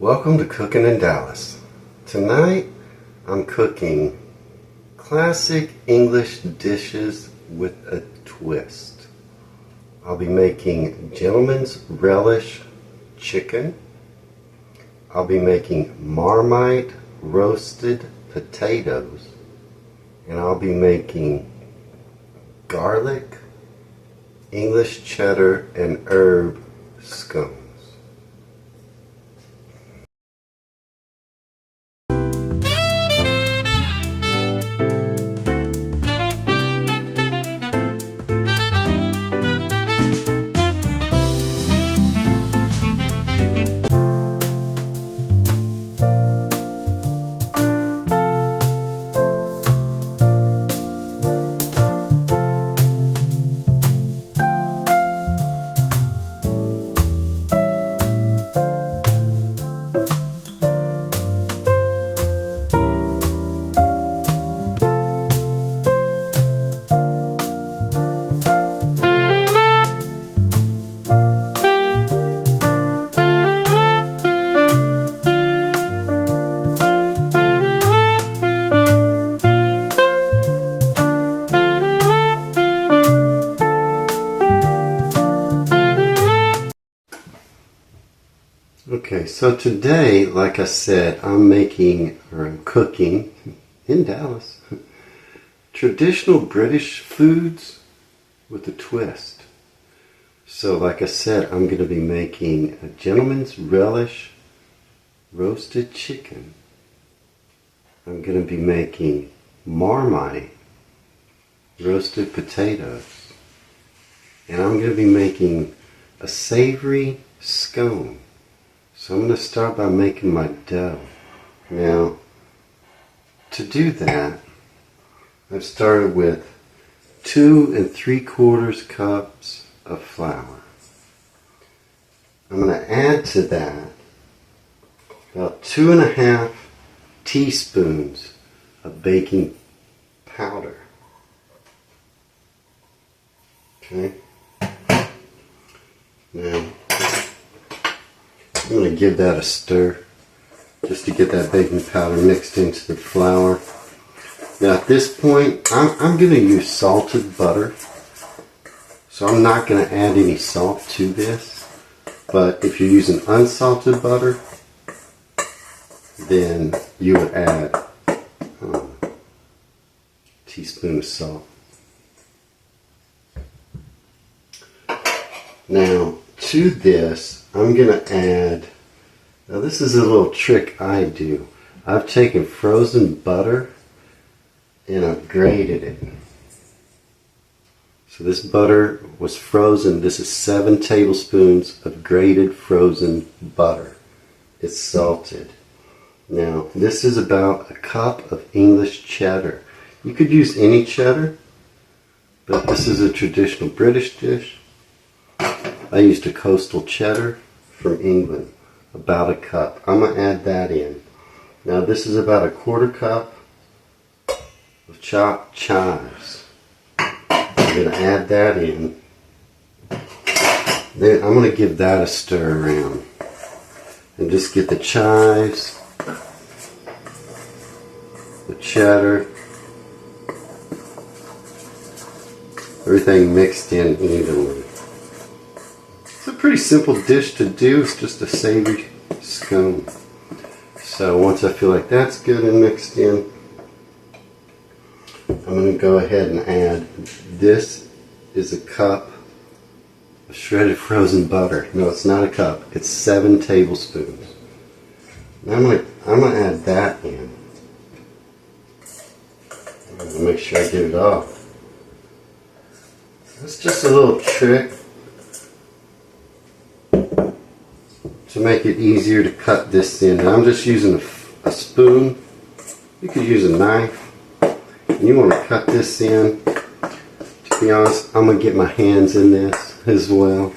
Welcome to Cooking in Dallas. Tonight I'm cooking classic English dishes with a twist. I'll be making gentleman's relish chicken. I'll be making Marmite roasted potatoes. And I'll be making garlic, English cheddar, and herb scones. Okay, so today, like I said, I'm cooking in Dallas traditional British foods with a twist. So like I said, I'm going to be making a gentleman's relish roasted chicken. I'm going to be making Marmite roasted potatoes. And I'm going to be making a savory scone. So I'm going to start by making my dough. Now, to do that, I've started with 2 3/4 cups of flour. I'm going to add to that about 2 1/2 teaspoons of baking powder. Okay. Now, I'm going to give that a stir just to get that baking powder mixed into the flour. Now at this point, I'm going to use salted butter. So I'm not going to add any salt to this. But if you're using unsalted butter, then you would add a teaspoon of salt. Now to this, I'm going to add, now this is a little trick I do. I've taken frozen butter and I've grated it. So this butter was frozen. This is 7 tablespoons of grated frozen butter. It's salted. Now this is about a cup of English cheddar. You could use any cheddar, but this is a traditional British dish. I used a coastal cheddar from England, about a cup. I'm going to add that in. Now this is about a 1/4 cup of chopped chives. I'm going to add that in. Then I'm going to give that a stir around. And just get the chives, the cheddar, everything mixed in evenly. It's a pretty simple dish to do. It's just a savory scone. So once I feel like that's good and mixed in, I'm going to go ahead and add, this is a cup of shredded frozen butter. No, it's not a cup. It's 7 tablespoons. Now I'm going to add that in. I'm going to make sure I get it off. That's just a little trick to make it easier to cut this in. Now I'm just using a spoon. You could use a knife. And you want to cut this in. To be honest, I'm going to get my hands in this as well.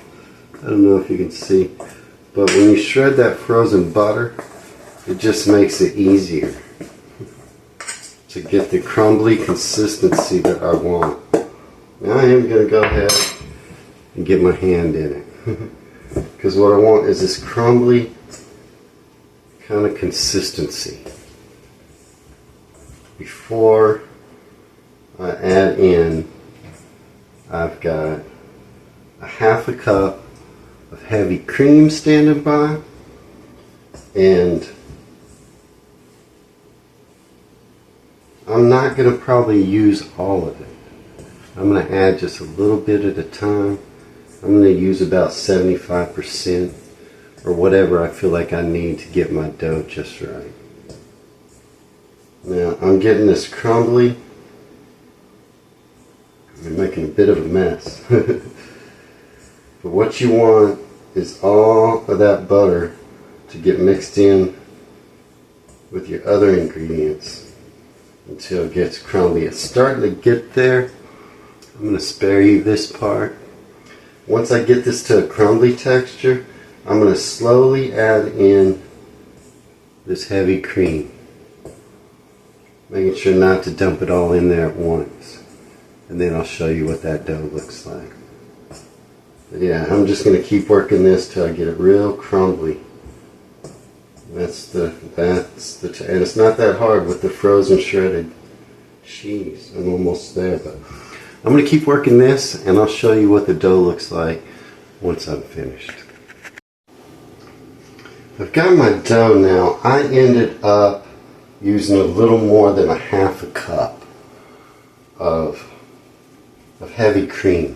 I don't know if you can see. But when you shred that frozen butter, it just makes it easier to get the crumbly consistency that I want. Now I am going to go ahead and get my hand in it. Because what I want is this crumbly kind of consistency. Before I add in, I've got a half a cup of heavy cream standing by, and I'm not going to probably use all of it. I'm going to add just a little bit at a time. I'm going to use about 75% or whatever I feel like I need to get my dough just right. Now I'm getting this crumbly. I'm making a bit of a mess. But what you want is all of that butter to get mixed in with your other ingredients until it gets crumbly. It's starting to get there. I'm going to spare you this part. Once I get this to a crumbly texture, I'm going to slowly add in this heavy cream, making sure not to dump it all in there at once. And then I'll show you what that dough looks like. But yeah, I'm just going to keep working this till I get it real crumbly. And it's not that hard with the frozen shredded cheese. I'm almost there, but I'm going to keep working this and I'll show you what the dough looks like once I'm finished. I've got my dough now. I ended up using a little more than a half a cup of heavy cream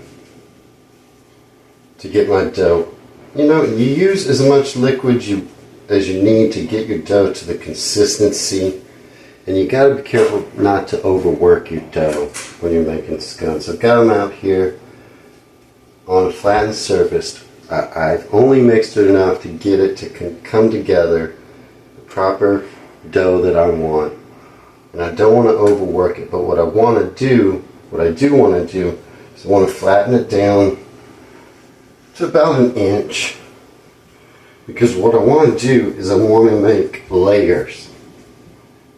to get my dough. You know, you use as much liquid as you need to get your dough to the consistency, and you got to be careful not to overwork your dough when you're making scones. I've got them out here on a flattened surface. I've only mixed it enough to get it to come together, the proper dough that I want, and I don't want to overwork it. But what I do want to do is I want to flatten it down to about an inch, because what I want to do is I want to make layers.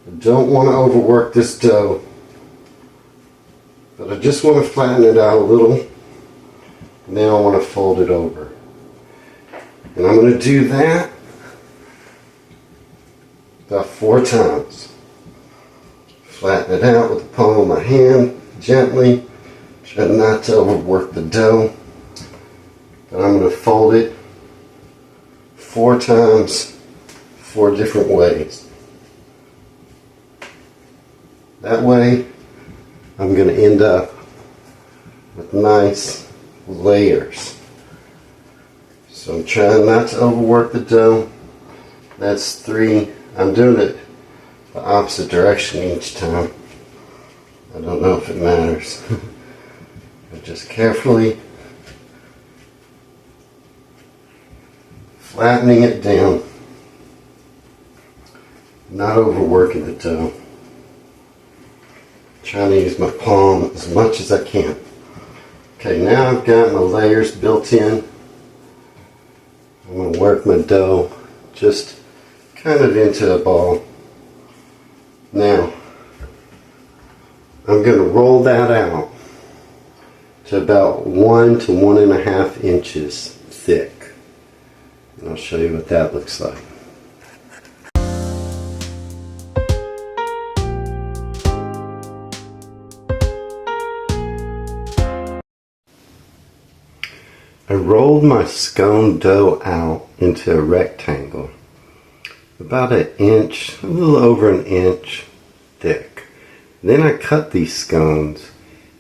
I don't want to overwork this dough, but I just want to flatten it out a little, and then I want to fold it over. And I'm going to do that about 4 times. Flatten it out with the palm of my hand, gently. Try not to overwork the dough. But I'm going to fold it 4 times, 4 different ways. That way, I'm going to end up with nice layers. So I'm trying not to overwork the dough. That's 3. I'm doing it the opposite direction each time. I don't know if it matters. But just carefully flattening it down. Not overworking the dough. Trying to use my palm as much as I can. Okay, now I've got my layers built in. I'm going to work my dough just kind of into a ball. Now, I'm going to roll that out to about 1 to 1.5 inches thick. And I'll show you what that looks like. I rolled my scone dough out into a rectangle, about 1 inch, a little over 1 inch thick. Then I cut these scones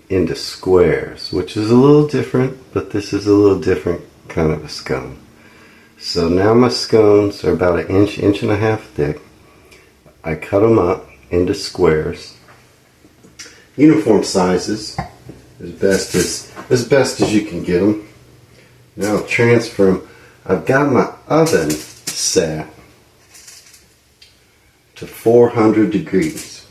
into squares, which is a little different, but this is a little different kind of a scone. So now my scones are about 1 inch, 1.5 inches thick. I cut them up into squares, uniform sizes, as best as you can get them. Now I'll transfer them. I've got my oven set to 400 degrees.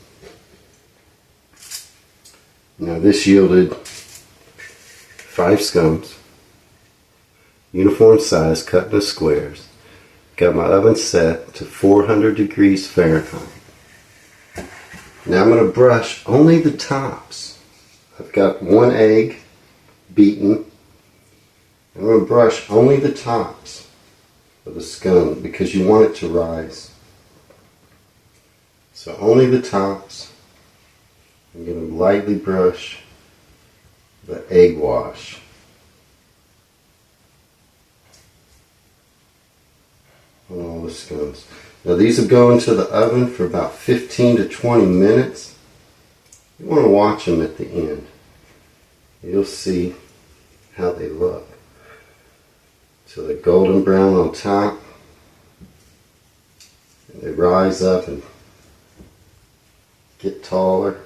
Now this yielded 5 scones, uniform size, cut into squares. Got my oven set to 400 degrees Fahrenheit. Now I'm going to brush only the tops. I've got 1 egg beaten. I'm going to brush only the tops of the scone because you want it to rise So only the tops. I'm going to lightly brush the egg wash. On all the scones. Now these will go into the oven for about 15 to 20 minutes. You want to watch them at the end. You'll see how they look. So they're golden brown on top. And they rise up and get taller.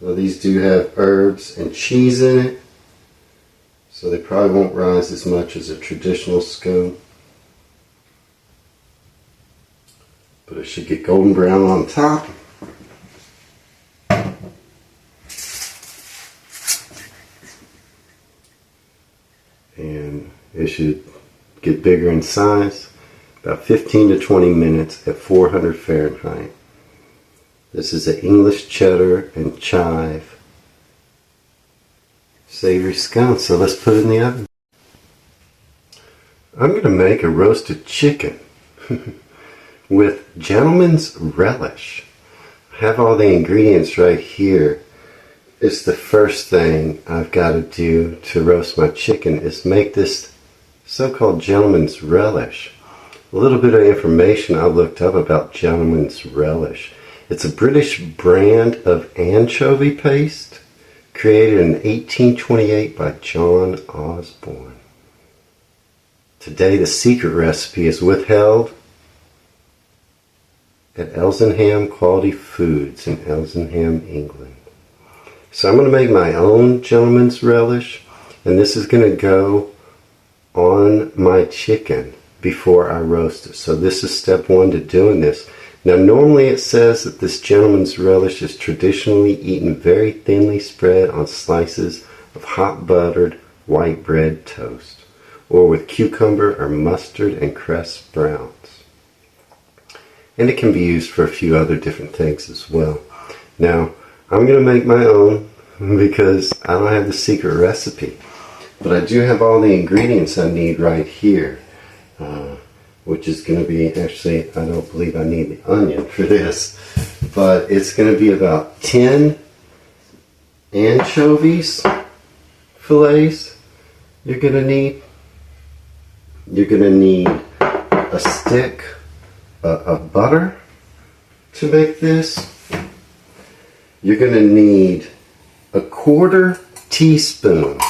Now these do have herbs and cheese in it, so they probably won't rise as much as a traditional scone. But it should get golden brown on top. And it should get bigger in size. About 15 to 20 minutes at 400 Fahrenheit. This is an English cheddar and chive savory scone. So let's put it in the oven. I'm going to make a roasted chicken with gentleman's relish. I have all the ingredients right here. It's the first thing I've got to do to roast my chicken is make this so-called gentleman's relish. A little bit of information I looked up about gentleman's relish. It's a British brand of anchovy paste created in 1828 by John Osborne. Today the secret recipe is withheld at Elsenham Quality Foods in Elsenham, England. So I'm going to make my own gentleman's relish, and this is going to go on my chicken before I roast it. So this is step one to doing this. Now normally it says that this gentleman's relish is traditionally eaten very thinly spread on slices of hot buttered white bread toast, or with cucumber or mustard and cress browns. And it can be used for a few other different things as well. Now I'm going to make my own because I don't have the secret recipe, but I do have all the ingredients I need right here. Which is going to be, actually, I don't believe I need the onion for this, but it's going to be about 10 anchovies fillets you're going to need. You're going to need a stick of butter to make this. You're going to need a 1/4 teaspoon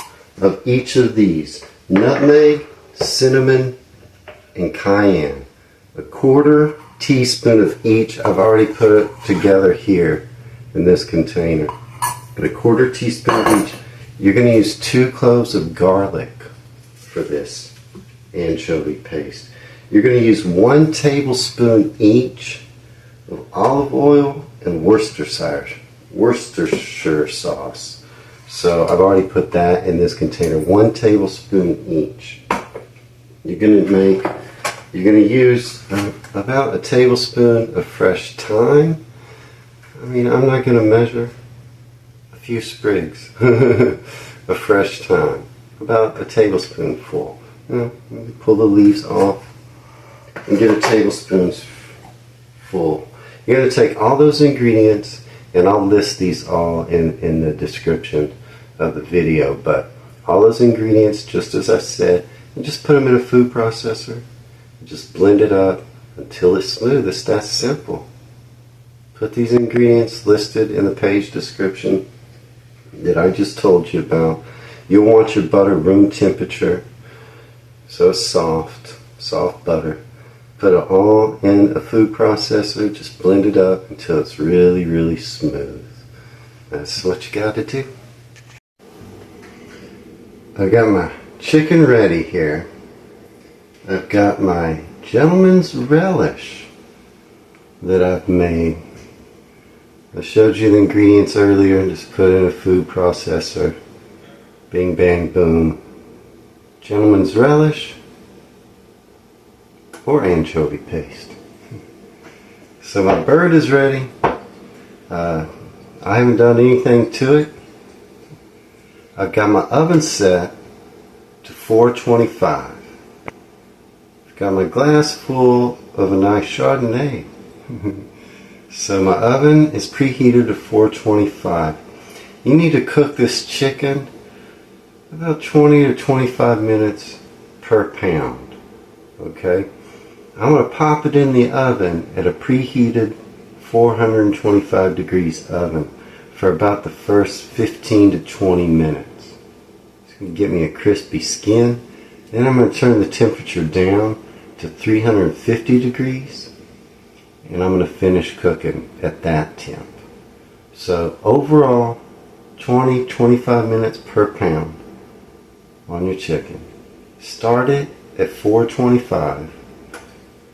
of each of these: nutmeg, cinnamon, and cayenne. A 1/4 teaspoon of each. I've already put it together here in this container. But a 1/4 teaspoon of each. You're going to use 2 cloves of garlic for this anchovy paste. You're going to use 1 tablespoon each of olive oil and Worcestershire sauce. So I've already put that in this container. 1 tablespoon each. You're going to use about a tablespoon of fresh thyme. I mean, I'm not going to measure. A few sprigs of fresh thyme. About a tablespoonful. Pull the leaves off and get a tablespoon full. You're going to take all those ingredients, and I'll list these all in the description of the video, but all those ingredients, just as I said, and just put them in a food processor. Just blend it up until it's smooth. It's that simple. Put these ingredients listed in the page description that I just told you about. You'll want your butter room temperature, so it's soft butter. Put it all in a food processor. Just blend it up until it's really, really smooth. That's what you got to do. I got my chicken ready here. I've got my gentleman's relish that I've made. I showed you the ingredients earlier and just put it in a food processor. Bing, bang, boom. Gentleman's relish or anchovy paste. So my bird is ready. I haven't done anything to it. I've got my oven set to 425. I've got my glass full of a nice Chardonnay. So my oven is preheated to 425. You need to cook this chicken about 20 to 25 minutes per pound. Okay? I'm going to pop it in the oven at a preheated 425 degrees oven for about the first 15 to 20 minutes. It's going to get me a crispy skin. Then I'm going to turn the temperature down to 350 degrees. And I'm going to finish cooking at that temp. So overall, 20-25 minutes per pound on your chicken. Start it at 425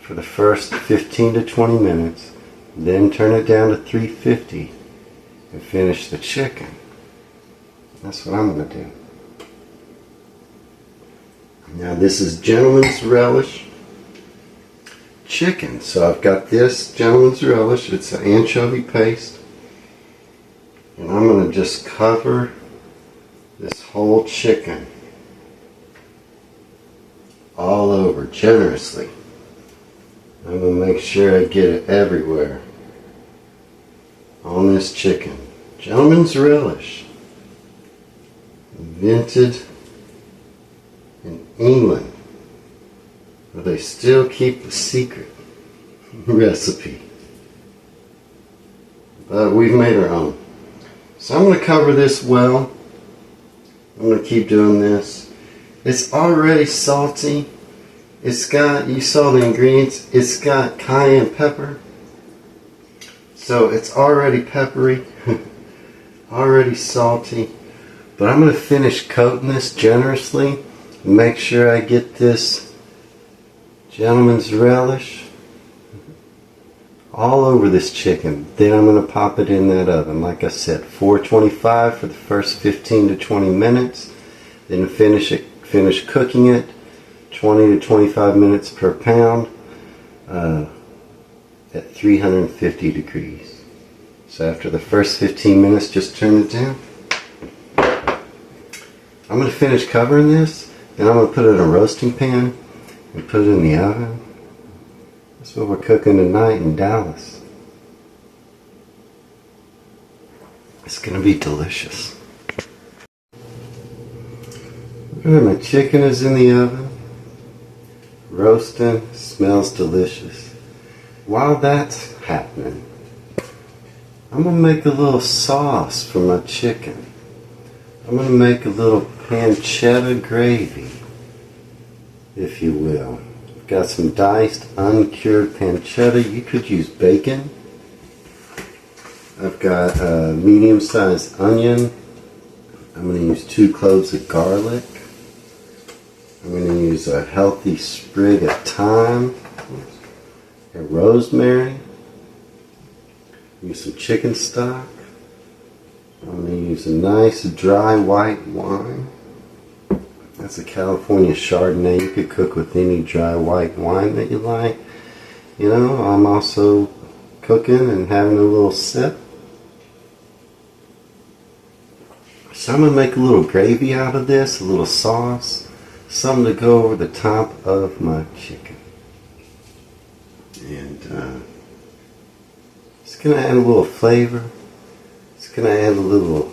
for the first 15 to 20 minutes. Then turn it down to 350 and finish the chicken. That's what I'm going to do. Now this is Gentleman's Relish chicken. So I've got this Gentleman's Relish. It's an anchovy paste. And I'm going to just cover this whole chicken all over generously. I'm going to make sure I get it everywhere on this chicken. Gentleman's Relish. Invented in England, where they still keep the secret recipe. But we've made our own. So I'm going to cover this well. I'm going to keep doing this. It's already salty. It's got, you saw the ingredients, it's got cayenne pepper. So it's already peppery, already salty. But I'm going to finish coating this generously. Make sure I get this Gentleman's Relish all over this chicken. Then I'm going to pop it in that oven. Like I said, 425 for the first 15 to 20 minutes. Then finish cooking it 20 to 25 minutes per pound at 350 degrees. So after the first 15 minutes, just turn it down. I'm going to finish covering this, then I'm going to put it in a roasting pan and put it in the oven. That's what we're cooking tonight in Dallas. It's going to be delicious. My chicken is in the oven, roasting, smells delicious. While that's happening, I'm going to make a little sauce for my chicken. I'm going to make a little pancetta gravy, if you will. I've got some diced, uncured pancetta. You could use bacon. I've got a medium-sized onion. I'm going to use 2 cloves of garlic. I'm going to use a healthy sprig of thyme and rosemary. Use some chicken stock. I'm going to use a nice dry white wine. That's a California Chardonnay. You could cook with any dry white wine that you like. You know, I'm also cooking and having a little sip. So I'm going to make a little gravy out of this, a little sauce. Something to go over the top of my chicken. And it's going to add a little flavor. It's going to add a little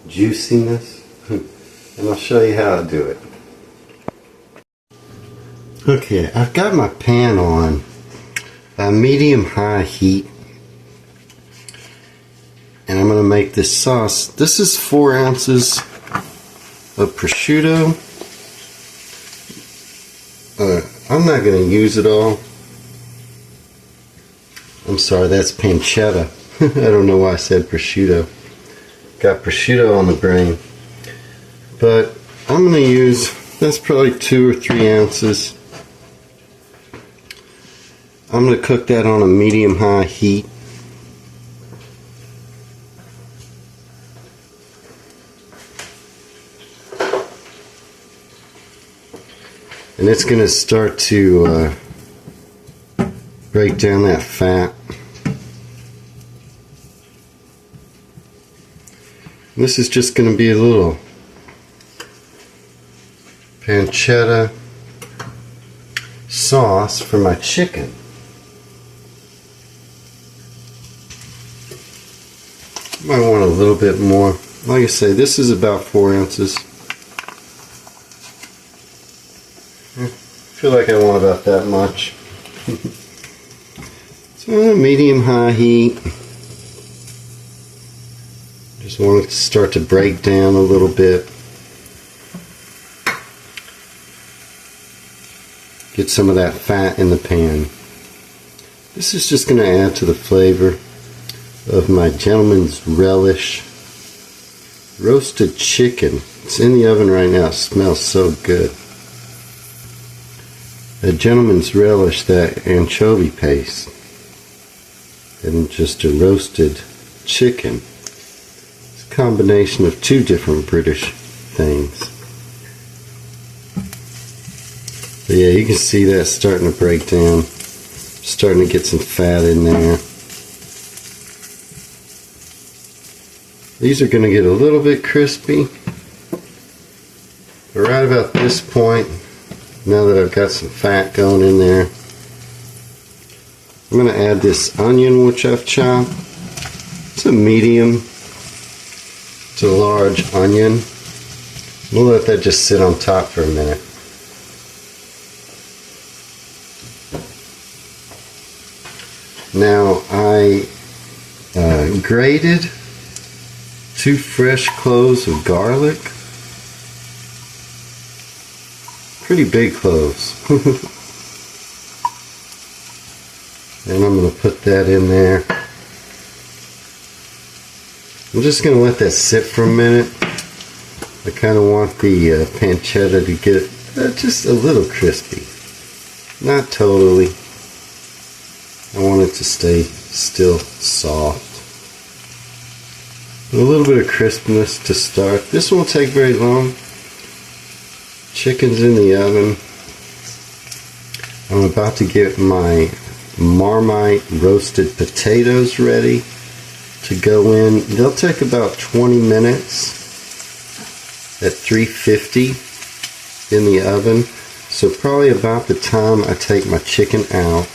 juiciness. And I'll show you how I do it. Okay, I've got my pan on a medium-high heat. And I'm going to make this sauce. This is 4 ounces of prosciutto. I'm not going to use it all. I'm sorry, that's pancetta. I don't know why I said prosciutto. Got prosciutto on the brain. But I'm going to use, that's probably 2 or 3 ounces. I'm going to cook that on a medium-high heat. And it's going to start to break down that fat. This is just going to be a little pancetta sauce for my chicken. Might want a little bit more. Like I say, this is about 4 ounces. I feel like I want about that much. So medium-high heat. Just want it to start to break down a little bit. Get some of that fat in the pan. This is just going to add to the flavor of my Gentleman's Relish roasted chicken. It's in the oven right now. It smells so good. A Gentleman's Relish, that anchovy paste, and just a roasted chicken. It's a combination of 2 different British things. But yeah, you can see that starting to break down. Starting to get some fat in there. These are going to get a little bit crispy. But right about this point, now that I've got some fat going in there, I'm going to add this onion which I've chopped. It's a medium to large onion. We'll let that just sit on top for a minute. Now I grated 2 fresh cloves of garlic. Pretty big cloves. And I'm going to put that in there. I'm just going to let that sit for a minute. I kind of want the pancetta to get just a little crispy. Not totally. I want it to stay still soft. And a little bit of crispness to start. This won't take very long. Chicken's in the oven. I'm about to get my Marmite roasted potatoes ready to go in. They'll take about 20 minutes at 350 in the oven. So probably about the time I take my chicken out,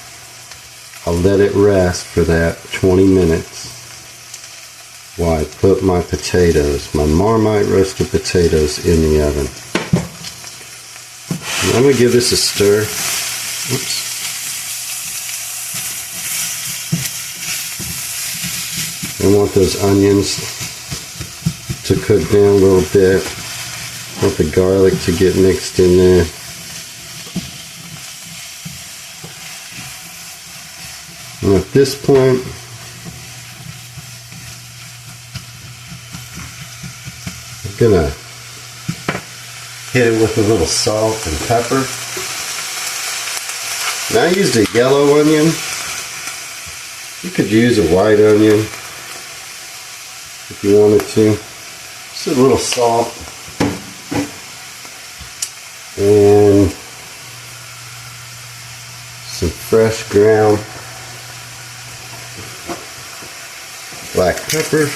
I'll let it rest for that 20 minutes while I put my potatoes, my Marmite roasted potatoes, in the oven. And I'm going to give this a stir. Oops. I want those onions to cook down a little bit. I want the garlic to get mixed in there. And at this point, I'm going to hit it with a little salt and pepper. Now I used a yellow onion. You could use a white onion if you wanted to. Just a little salt and some fresh ground black pepper.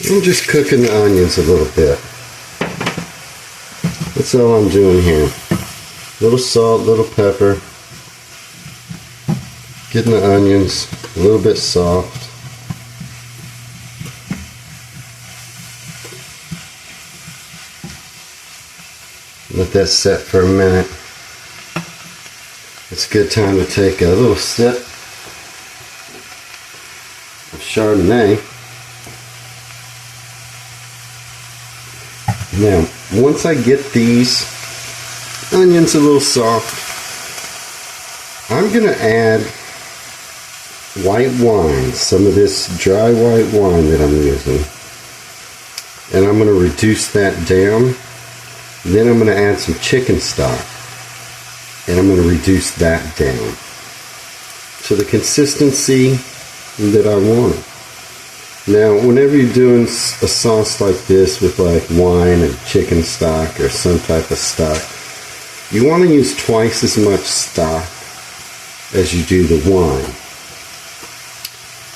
I'm just cooking the onions a little bit. That's all I'm doing here. Little salt, little pepper. Getting the onions a little bit soft. Let that set for a minute. It's a good time to take a little sip of Chardonnay. Now, once I get these onions a little soft, I'm going to add white wine, some of this dry white wine that I'm using. And I'm going to reduce that down. Then I'm going to add some chicken stock, and I'm going to reduce that down to the consistency that I want. Now, whenever you're doing a sauce like this with like wine and chicken stock or some type of stock, you want to use twice as much stock as you do the wine.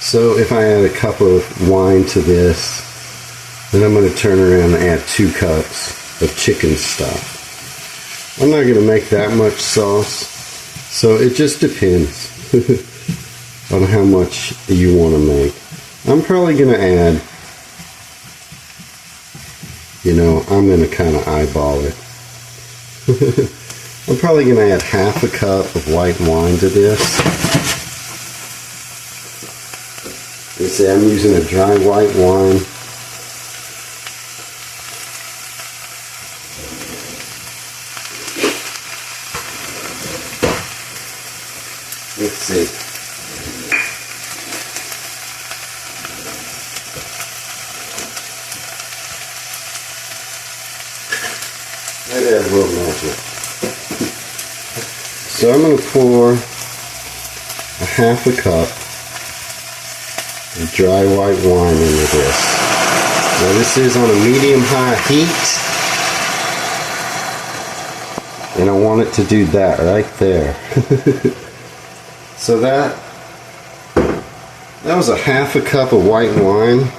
So if I add a cup of wine to this, then I'm going to turn around and add 2 cups of chicken stock. I'm not going to make that much sauce, so it just depends on how much you want to make. I'm probably going to add, I'm going to kind of eyeball it. I'm probably going to add half a cup of white wine to this. You see, I'm using a dry white wine. Let's see. I'd add a little magic. So I'm going to pour a half a cup of dry white wine into this. Now this is on a medium-high heat, and I want it to do that right there. So that was a half a cup of white wine.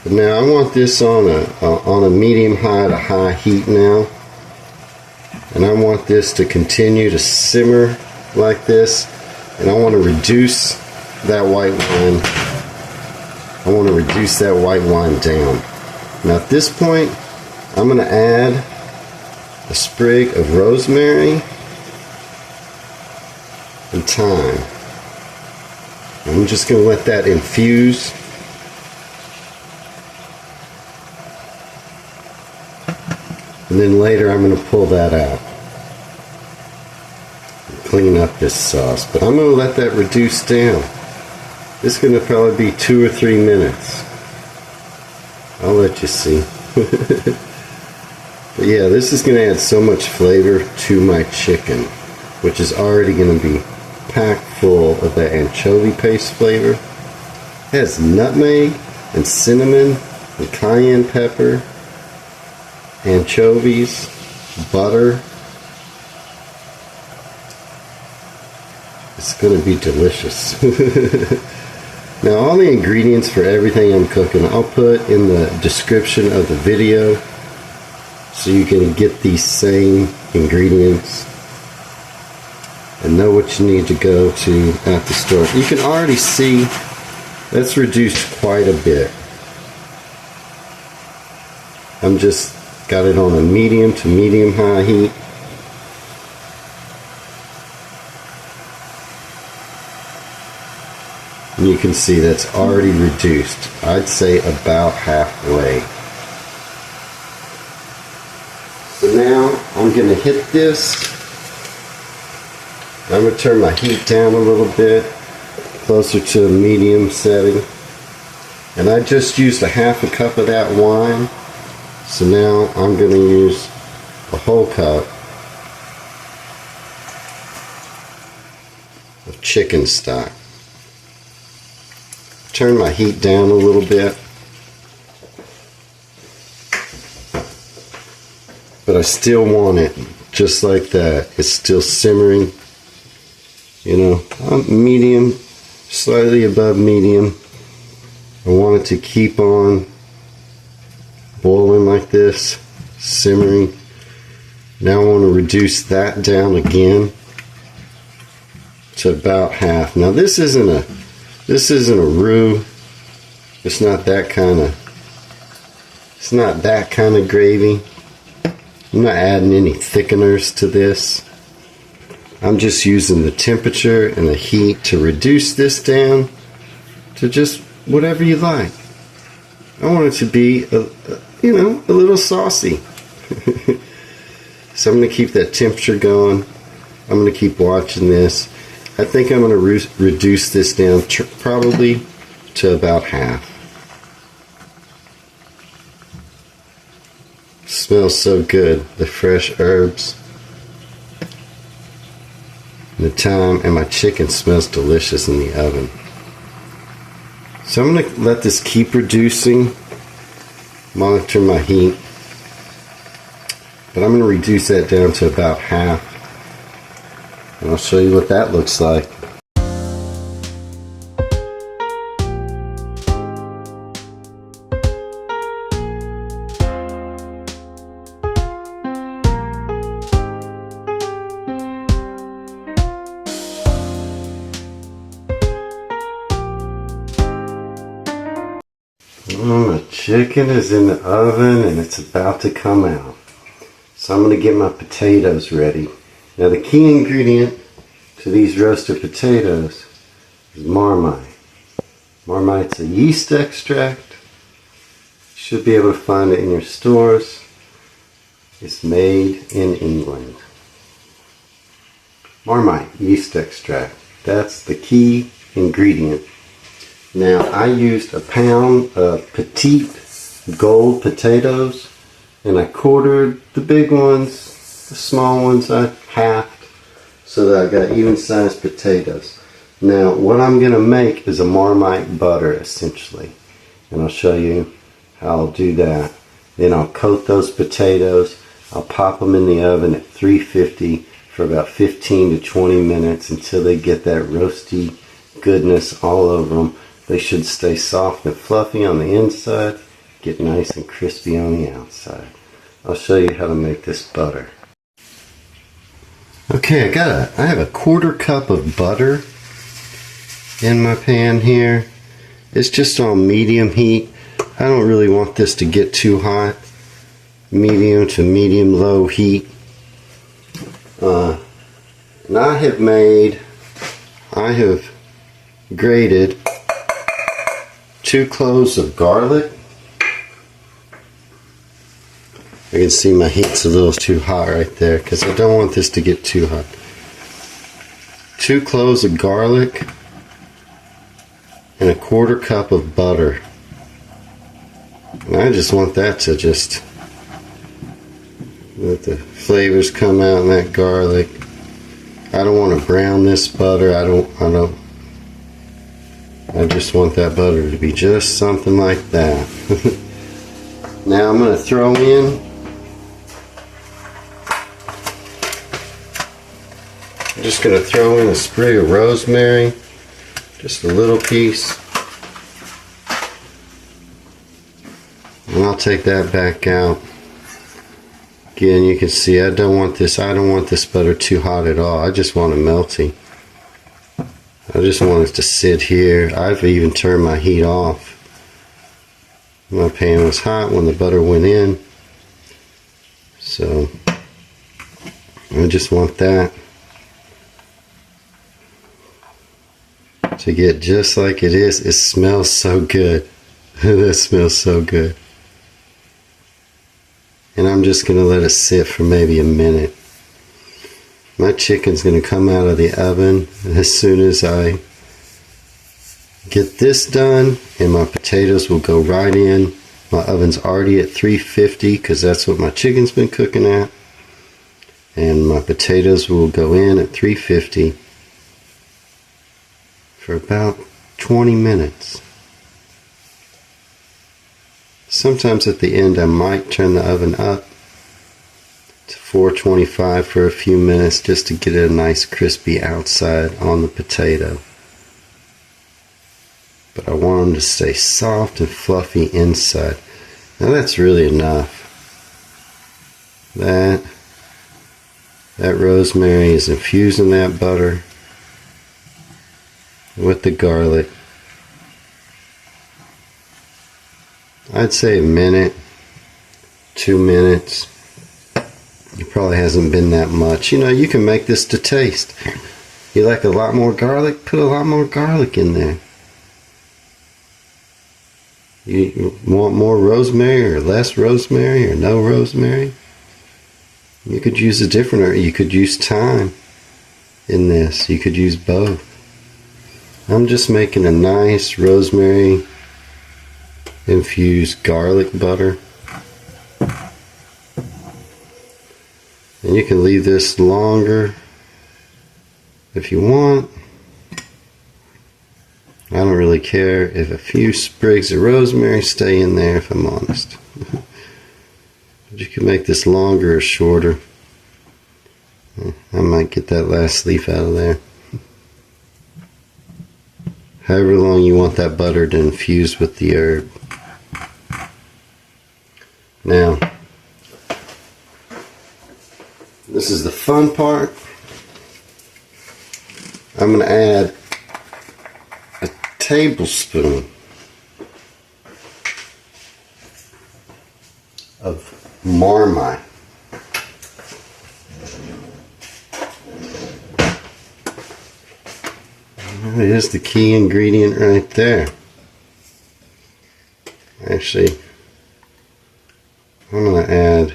But now I want this on a medium-high to high heat now. And I want this to continue to simmer like this. And I want to reduce that white wine. I want to reduce that white wine down. Now at this point, I'm going to add a sprig of rosemary and thyme. I'm just going to let that infuse. And then later I'm going to pull that out and clean up this sauce. But I'm going to let that reduce down. This is going to probably be 2 or 3 minutes. I'll let you see. But yeah, this is going to add so much flavor to my chicken, which is already going to be packed full of that anchovy paste flavor. It has nutmeg and cinnamon and cayenne pepper, anchovies, butter. It's going to be delicious. Now all the ingredients for everything I'm cooking I'll put in the description of the video, so you can get these same ingredients and know what you need to go to at the store. You can already see that's reduced quite a bit. I'm just got it on a medium to medium high heat. And you can see that's already reduced. I'd say about halfway. So now I'm going to hit this. I'm going to turn my heat down a little bit, closer to a medium setting. And I just used a half a cup of that wine. So now I'm going to use a whole cup of chicken stock. Turn my heat down a little bit. But I still want it just like that. It's still simmering. Medium, slightly above medium. I want it to keep on boiling like this, simmering. Now I want to reduce that down again to about half. Now this isn't a roux. It's not that kind of gravy. I'm not adding any thickeners to this. I'm just using the temperature and the heat to reduce this down to just whatever you like. I want it to be a little saucy. So I'm going to keep that temperature going. I'm going to keep watching this. I think I'm going to reduce this down probably to about half. Smells so good. The fresh herbs, the thyme, and my chicken smells delicious in the oven. So I'm going to let this keep reducing, monitor my heat, but I'm going to reduce that down to about half, and I'll show you what that looks like. chicken is in the oven and it's about to come out. So I'm going to get my potatoes ready. Now the key ingredient to these roasted potatoes is Marmite. Marmite's a yeast extract. You should be able to find it in your stores. It's made in England. Marmite yeast extract. That's the key ingredient. Now I used a pound of petite gold potatoes, and I quartered the big ones, the small ones I halved, so that I got even sized potatoes. Now what I'm going to make is a Marmite butter essentially, and I'll show you how I'll do that. Then I'll coat those potatoes. I'll pop them in the oven at 350 for about 15 to 20 minutes until they get that roasty goodness all over them. They should stay soft and fluffy on the inside, get nice and crispy on the outside. I'll show you how to make this butter. Okay, I have a 1/4 cup of butter in my pan here. It's just on medium heat. I don't really want this to get too hot. Medium to medium low heat. And I have grated 2 cloves of garlic. I can see my heat's a little too hot right there because I don't want this to get too hot. 2 cloves of garlic and a 1/4 cup of butter. And I just want that to just let the flavors come out in that garlic. I don't want to brown this butter. I just want that butter to be just something like that. Now I'm going to throw in a sprig of rosemary, just a little piece. And I'll take that back out. Again, you can see I don't want this butter too hot at all. I just want it melty. I just want it to sit here. I've even turned my heat off. My pan was hot when the butter went in. So I just want that to get just like it is. It smells so good. That smells so good. And I'm just going to let it sit for maybe a minute. My chicken's going to come out of the oven as soon as I get this done, and my potatoes will go right in. My oven's already at 350 because that's what my chicken's been cooking at. And my potatoes will go in at 350 for about 20 minutes. Sometimes at the end I might turn the oven up to 425 for a few minutes just to get a nice crispy outside on the potato. But I want them to stay soft and fluffy inside. Now that's really enough. That rosemary is infusing that butter with the garlic. I'd say a minute, 2 minutes. It probably hasn't been that much. You know, you can make this to taste. You like a lot more garlic? Put a lot more garlic in there. You want more rosemary or less rosemary or no rosemary? You could use a different, or you could use thyme in this. You could use both. I'm just making a nice rosemary infused garlic butter. And you can leave this longer if you want. I don't really care if a few sprigs of rosemary stay in there, if I'm honest. But you can make this longer or shorter. I might get that last leaf out of there. However long you want that butter to infuse with the herb. Now, this is the fun part. I'm going to add a tablespoon of Marmite. There's the key ingredient right there. Actually, I'm going to add,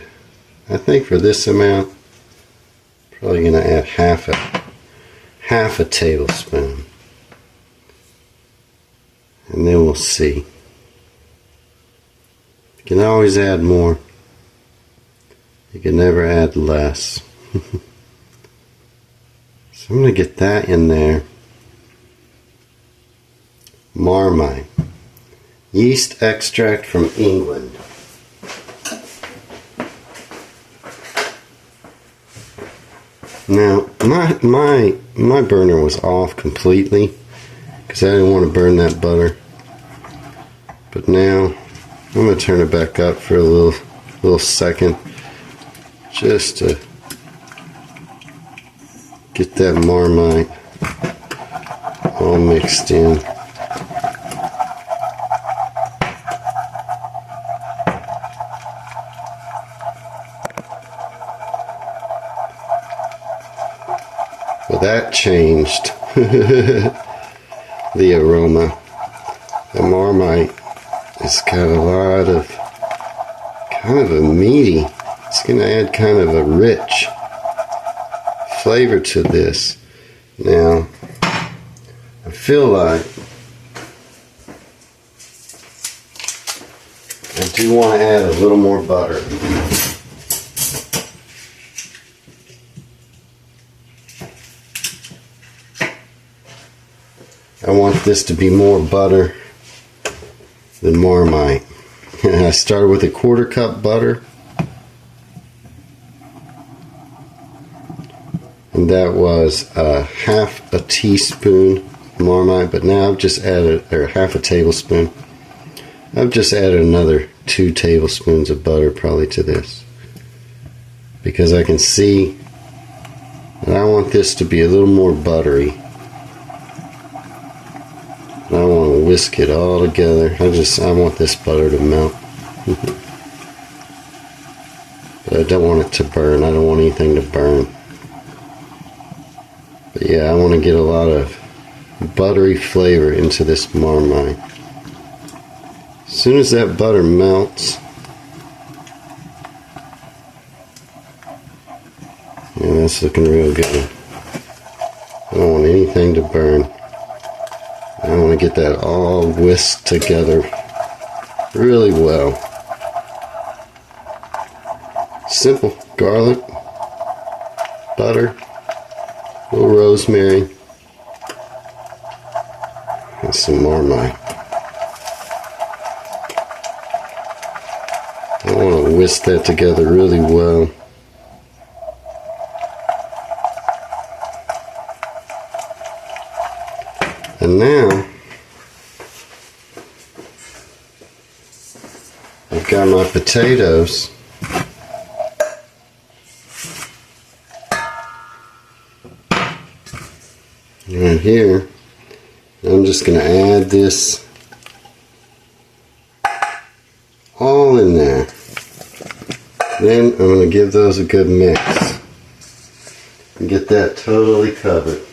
I think for this amount, probably going to add half a tablespoon. And then we'll see. You can always add more. You can never add less. So I'm going to get that in there. Marmite. Yeast extract from England. Now, my burner was off completely because I didn't want to burn that butter. But now I'm going to turn it back up for a little second just to get that Marmite all mixed in. Well, that changed the aroma. The Marmite has got a lot of kind of a meaty, it's going to add kind of a rich flavor to this. Now, I feel like I do want to add a little more butter. I want this to be more butter than Marmite. I started with a 1/4 cup butter, and that was half a teaspoon Marmite, but now I've just added, or half a tablespoon. I've just added another 2 tablespoons of butter probably to this, because I can see that I want this to be a little more buttery. I want to whisk it all together. I want this butter to melt. But I don't want it to burn. I don't want anything to burn. But yeah, I want to get a lot of buttery flavor into this Marmite. As soon as that butter melts, yeah, that's looking real good. I don't want anything to burn. I want to get that all whisked together really well. Simple. Garlic, butter, a little rosemary, and some Marmite. I want to whisk that together really well. And now I've got my potatoes. Right here. I'm just going to add this all in there. Then I'm going to give those a good mix and get that totally covered.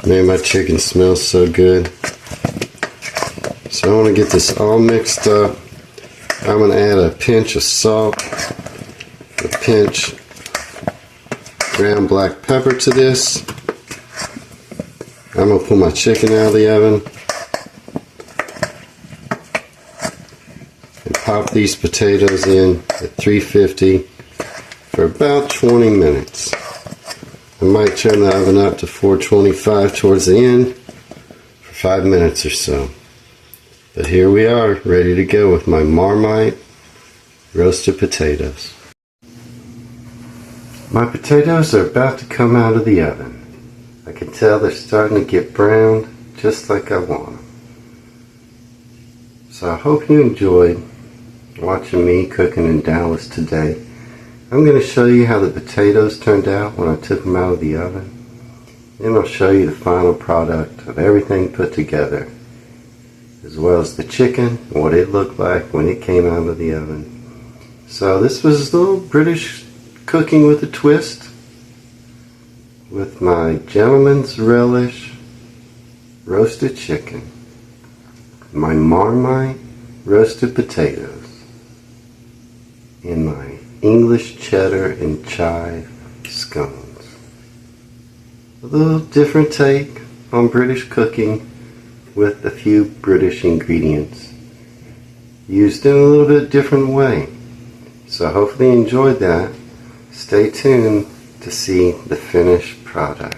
Man, my chicken smells so good. So I want to get this all mixed up. I'm going to add a pinch of salt, a pinch ground black pepper to this. I'm going to pull my chicken out of the oven and pop these potatoes in at 350 for about 20 minutes. I might turn the oven up to 425 towards the end for 5 minutes or so. But here we are, ready to go with my Marmite roasted potatoes. My potatoes are about to come out of the oven. I can tell they're starting to get browned just like I want them. So I hope you enjoyed watching me cooking in Dallas today. I'm going to show you how the potatoes turned out when I took them out of the oven. Then I'll show you the final product of everything put together. as well as the chicken, what it looked like when it came out of the oven. So this was a little British cooking with a twist, with my gentleman's relish roasted chicken, my Marmite roasted potatoes, and my English cheddar and chive scones. A little different take on British cooking with a few British ingredients used in a little bit different way. So hopefully you enjoyed that. Stay tuned to see the finished product.